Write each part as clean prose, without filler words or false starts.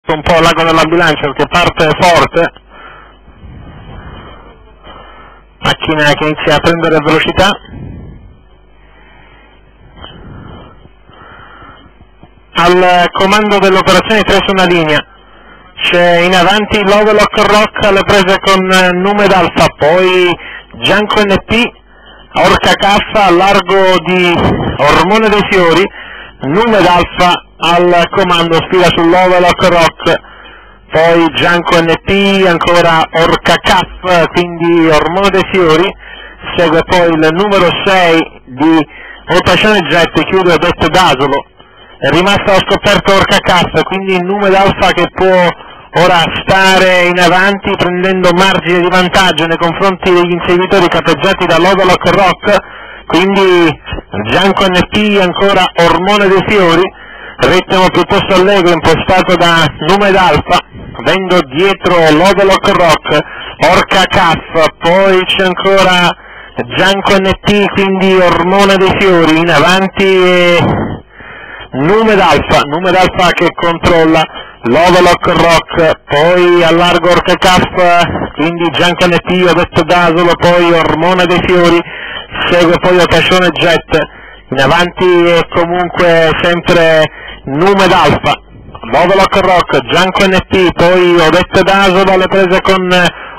un po' l'ago della bilancia perché parte forte, macchina che inizia a prendere velocità. Al comando dell'operazione 3 su una linea c'è in avanti Lovelock Rock alle prese con Numed Alfa, poi Gianco NP, Orca Caffa al largo di Ormone dei Fiori, Numed Alfa al comando sfida sul Lovelock Rock, poi Gianco NP, ancora Orca Caffa, quindi Ormone dei Fiori, segue poi il numero 6 di Rotazione Jet, chiude Detto Dasolo. È rimasta allo scoperto Orca Caffa, quindi il Numed Alfa che può ora stare in avanti prendendo margine di vantaggio nei confronti degli inseguitori capeggiati da Lovelock Rock, quindi Gianco NP, ancora Ormone dei Fiori, ritmo piuttosto allegro impostato da Numed Alfa, avendo dietro Lovelock Rock, Orca Caffa, poi c'è ancora Gianco NP, quindi Ormone dei Fiori, in avanti e Numed Alfa che controlla Lovelock Rock, poi a largo Orca Caffa, quindi Gianco NP, ho detto Dasolo, poi Ormone dei Fiori, segue poi Occasione Jet, in avanti e comunque sempre Numed Alfa, Lovelock Rock, Gianco NP, poi ho detto Dasolo alle prese con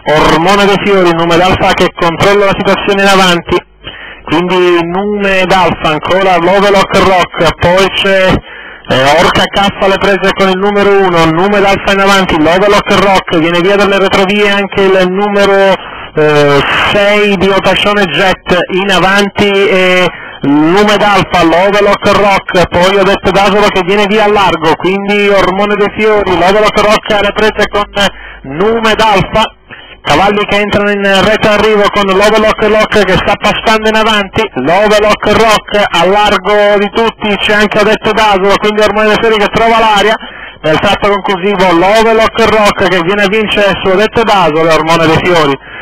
Ormone dei Fiori, Numed Alfa che controlla la situazione in avanti, quindi Numed Alfa, ancora Lovelock Rock, poi c'è Orca Caffa alle prese con il numero 1, Numed Alfa in avanti, Lovelock Rock, viene via dalle retrovie anche il numero 6 di Occasione Jet, in avanti e Numed Alfa, Lovelock Rock, poi ho detto Dasolo che viene via a largo, quindi Ormone dei Fiori, Lovelock Rock alle prese con Numed Alfa, cavalli che entrano in rete arrivo con Lovelock Rock che sta passando in avanti, Lovelock Rock a largo di tutti, c'è anche Odetto Dasolo, quindi Ormone dei Fiori che trova l'aria, nel tratto conclusivo Lovelock Rock che viene a vincere su Odetto Dasolo e Ormone dei Fiori